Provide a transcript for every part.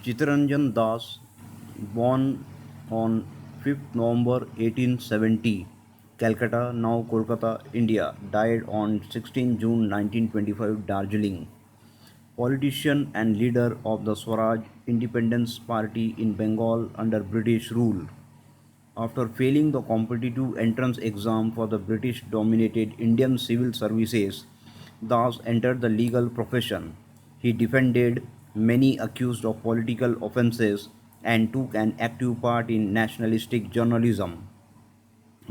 Chittaranjan Das, born on 5th November 1870, Calcutta, now Kolkata, India, died on 16 June 1925, Darjeeling. Politician and leader of the Swaraj Independence Party in Bengal under British rule. After failing the competitive entrance exam for the British dominated Indian civil services, Das entered the legal profession. He defended many accused of political offences and took an active part in nationalistic journalism,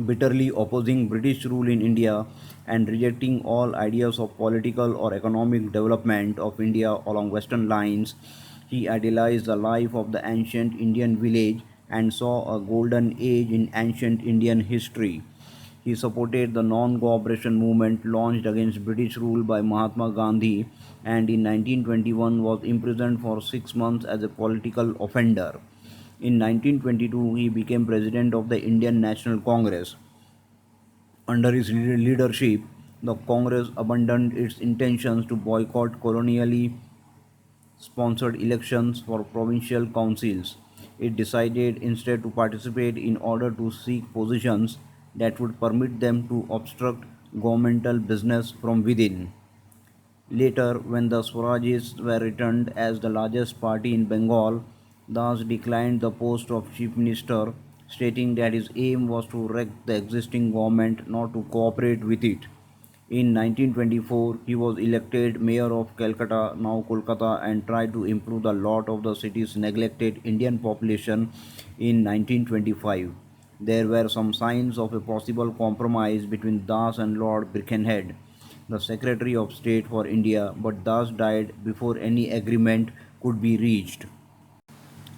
bitterly opposing British rule in India and rejecting all ideas of political or economic development of India along western lines. He idealized the life of the ancient Indian village and saw a golden age in ancient Indian history. He supported the non-cooperation movement launched against British rule by Mahatma Gandhi and in 1921 was imprisoned for 6 months as a political offender. In 1922, he became president of the Indian National Congress. Under his leadership, the Congress abandoned its intentions to boycott colonially sponsored elections for provincial councils. It decided instead to participate in order to seek positions that would permit them to obstruct governmental business from within. Later, when the Swarajists were returned as the largest party in Bengal, Das declined the post of chief minister, stating that his aim was to wreck the existing government, not to cooperate with it. In 1924, he was elected mayor of Calcutta, now Kolkata, and tried to improve the lot of the city's neglected Indian population in 1925. There were some signs of a possible compromise between Das and Lord Birkenhead, the Secretary of State for India, but Das died before any agreement could be reached.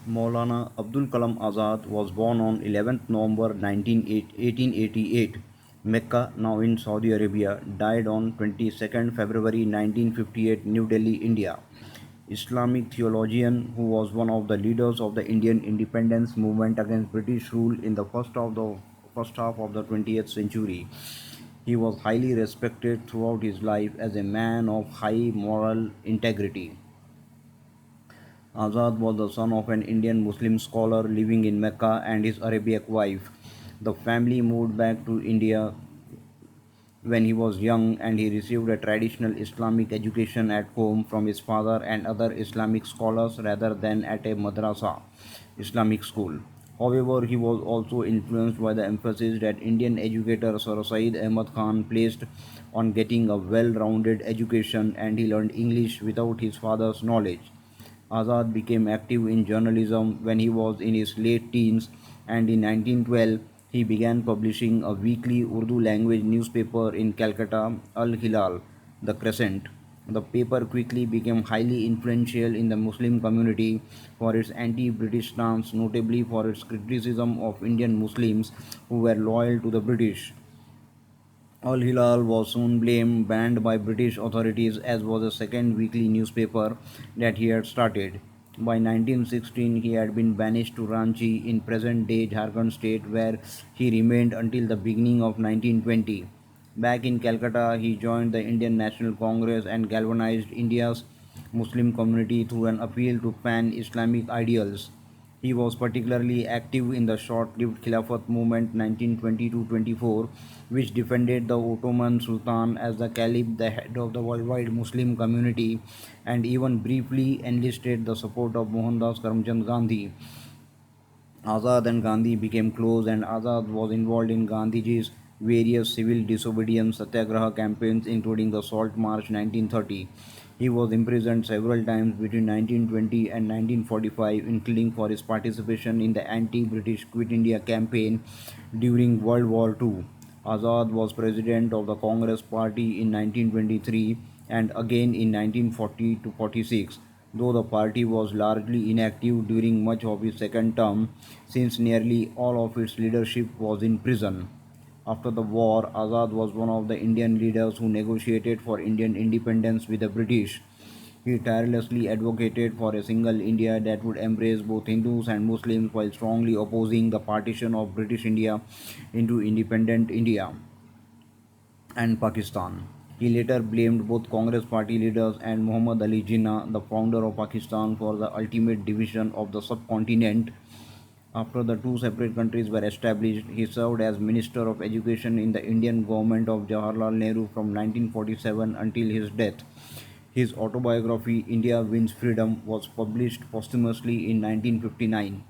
Maulana Abdul Kalam Azad was born on 11th November 1888, Mecca, now in Saudi Arabia, died on 22nd February 1958, New Delhi, India. Islamic theologian who was one of the leaders of the Indian independence movement against British rule in the first half of the 20th century. He was highly respected throughout his life as a man of high moral integrity. Azad was the son of an Indian Muslim scholar living in Mecca and his Arabic wife. The family moved back to India when he was young and he received a traditional Islamic education at home from his father and other Islamic scholars rather than at a madrasa Islamic school. However, he was also influenced by the emphasis that Indian educator Sir Said Ahmad Khan placed on getting a well-rounded education, and he learned English without his father's knowledge. Azad became active in journalism when he was in his late teens, and in 1912 he began publishing a weekly Urdu language newspaper in Calcutta, Al Hilal, The Crescent. The paper quickly became highly influential in the Muslim community for its anti-British stance, notably for its criticism of Indian Muslims who were loyal to the British. Al Hilal was soon banned by British authorities, as was a second weekly newspaper that he had started. By 1916, he had been banished to Ranchi in present day Jharkhand state, where he remained until the beginning of 1920. Back in Calcutta, he joined the Indian National Congress and galvanized India's Muslim community through an appeal to pan Islamic ideals. He was particularly active in the short-lived Khilafat movement 1920-24, which defended the Ottoman Sultan as the Caliph, the head of the worldwide Muslim community, and even briefly enlisted the support of Mohandas Karamchand Gandhi. Azad and Gandhi became close, and Azad was involved in Gandhiji's various civil disobedience satyagraha campaigns, including the Salt March 1930. He was imprisoned several times between 1920 and 1945, including for his participation in the anti-British Quit India campaign during World War II. Azad was president of the Congress Party in 1923 and again in 1940 to 46, though the party was largely inactive during much of his second term, since nearly all of its leadership was in prison. After the war, Azad was one of the Indian leaders who negotiated for Indian independence with the British. He tirelessly advocated for a single India that would embrace both Hindus and Muslims while strongly opposing the partition of British India into independent India and Pakistan. He later blamed both Congress party leaders and Muhammad Ali Jinnah, the founder of Pakistan, for the ultimate division of the subcontinent. After the two separate countries were established, he served as Minister of Education in the Indian government of Jawaharlal Nehru from 1947 until his death. His autobiography, India Wins Freedom, was published posthumously in 1959.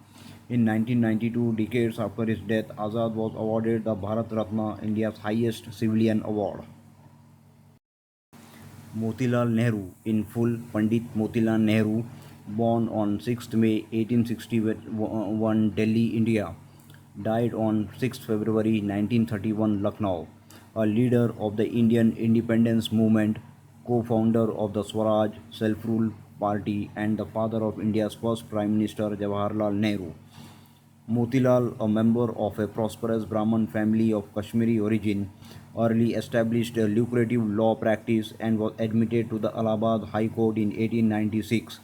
In 1992, decades after his death, Azad was awarded the Bharat Ratna, India's highest civilian award. Motilal Nehru, in full Pandit Motilal Nehru, born on 6th May 1861, Delhi, India, died on 6th February 1931, Lucknow, a leader of the Indian independence movement, co-founder of the Swaraj Self-Rule Party, and the father of India's first Prime Minister Jawaharlal Nehru. Motilal, a member of a prosperous Brahmin family of Kashmiri origin, early established a lucrative law practice and was admitted to the Allahabad High Court in 1896.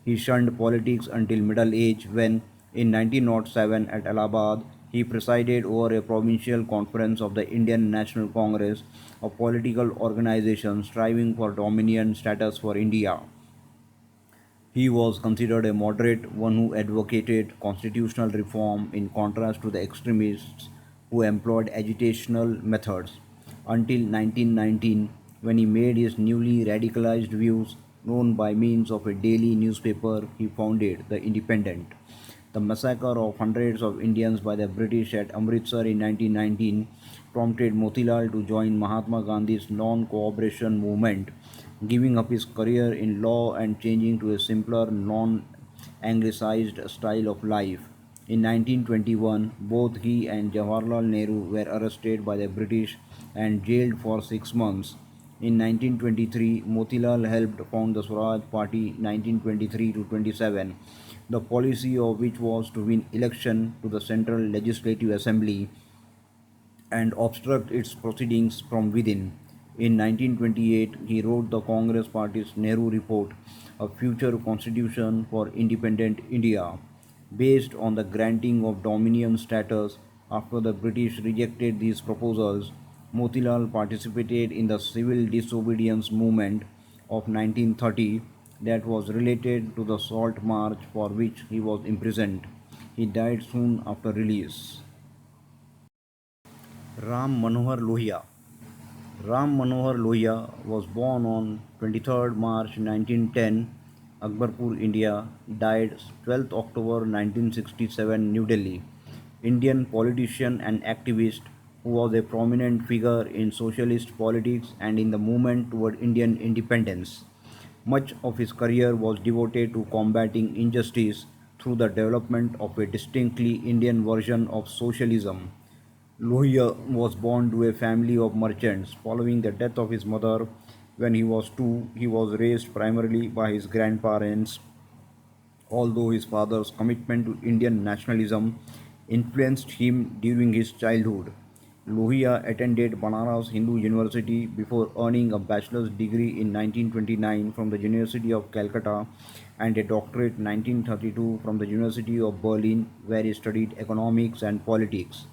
He shunned politics until middle age when, in 1907 at Allahabad, he presided over a provincial conference of the Indian National Congress, a political organization striving for dominion status for India. He was considered a moderate, one who advocated constitutional reform in contrast to the extremists who employed agitational methods, until 1919, when he made his newly radicalized views known by means of a daily newspaper he founded, The Independent. The massacre of hundreds of Indians by the British at Amritsar in 1919 prompted Motilal to join Mahatma Gandhi's non cooperation movement, giving up his career in law and changing to a simpler, non anglicized style of life. In 1921, both he and Jawaharlal Nehru were arrested by the British and jailed for 6 months. In 1923, Motilal helped found the Swaraj Party 1923 to 27, the policy of which was to win election to the Central Legislative Assembly and obstruct its proceedings from within. In 1928, he wrote the Congress Party's Nehru Report, a future constitution for independent India, based on the granting of dominion status. After the British rejected these proposals, Motilal participated in the civil disobedience movement of 1930 that was related to the Salt March for which he was imprisoned. He died soon after release. Ram Manohar Lohia. Ram Manohar Lohia was born on 23rd March 1910, Akbarpur, India, died 12th October 1967, New Delhi. Indian politician and activist who was a prominent figure in socialist politics and in the movement toward Indian independence. Much of his career was devoted to combating injustice through the development of a distinctly Indian version of socialism. Lohia was born to a family of merchants. Following the death of his mother when he was two, he was raised primarily by his grandparents, although his father's commitment to Indian nationalism influenced him during his childhood. Lohia attended Banaras Hindu University before earning a bachelor's degree in 1929 from the University of Calcutta and a doctorate in 1932 from the University of Berlin, where he studied economics and politics.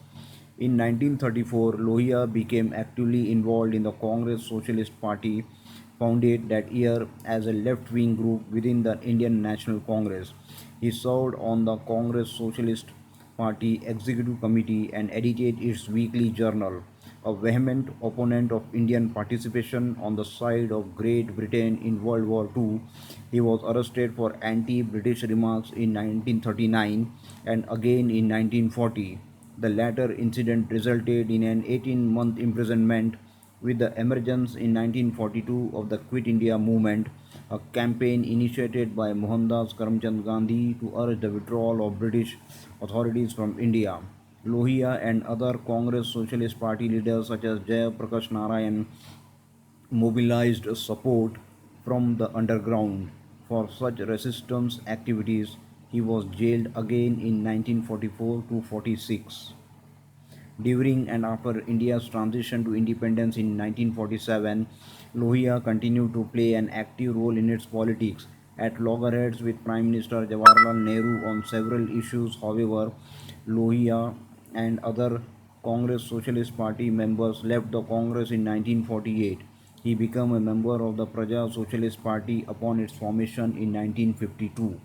In 1934, Lohia became actively involved in the Congress Socialist Party, founded that year as a left wing group within the Indian National Congress. He served on the Congress Socialist Party Executive Committee and edited its weekly journal. A vehement opponent of Indian participation on the side of Great Britain in World War II, he was arrested for anti British remarks in 1939 and again in 1940. The latter incident resulted in an 18-month imprisonment, with the emergence in 1942 of the Quit India movement, a campaign initiated by Mohandas Karamchand Gandhi to urge the withdrawal of British authorities from India. Lohia and other Congress Socialist Party leaders such as Jaya Prakash Narayan mobilized support from the underground. For such resistance activities, he was jailed again in 1944 to 46. During and after India's transition to independence in 1947, Lohia continued to play an active role in its politics. At loggerheads with Prime Minister Jawaharlal Nehru on several issues, however, Lohia and other Congress Socialist Party members left the Congress in 1948. He became a member of the Praja Socialist Party upon its formation in 1952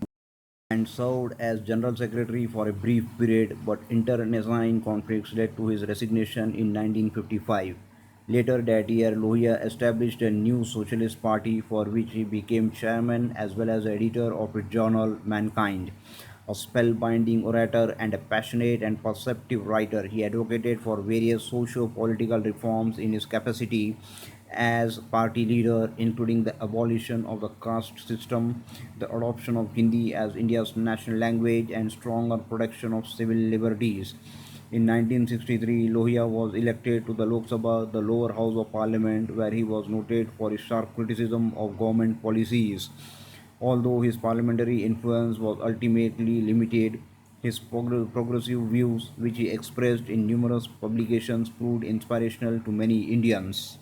and served as General Secretary for a brief period, but internecine conflicts led to his resignation in 1955. Later that year, Lohia established a new socialist party for which he became chairman as well as editor of its journal Mankind. A spellbinding orator and a passionate and perceptive writer, he advocated for various socio political reforms in his capacity as party leader, including the abolition of the caste system, the adoption of Hindi as India's national language, and stronger protection of civil liberties. In 1963, Lohia was elected to the Lok Sabha, the lower house of parliament, where he was noted for his sharp criticism of government policies. Although his parliamentary influence was ultimately limited, his progressive views, which he expressed in numerous publications, proved inspirational to many Indians.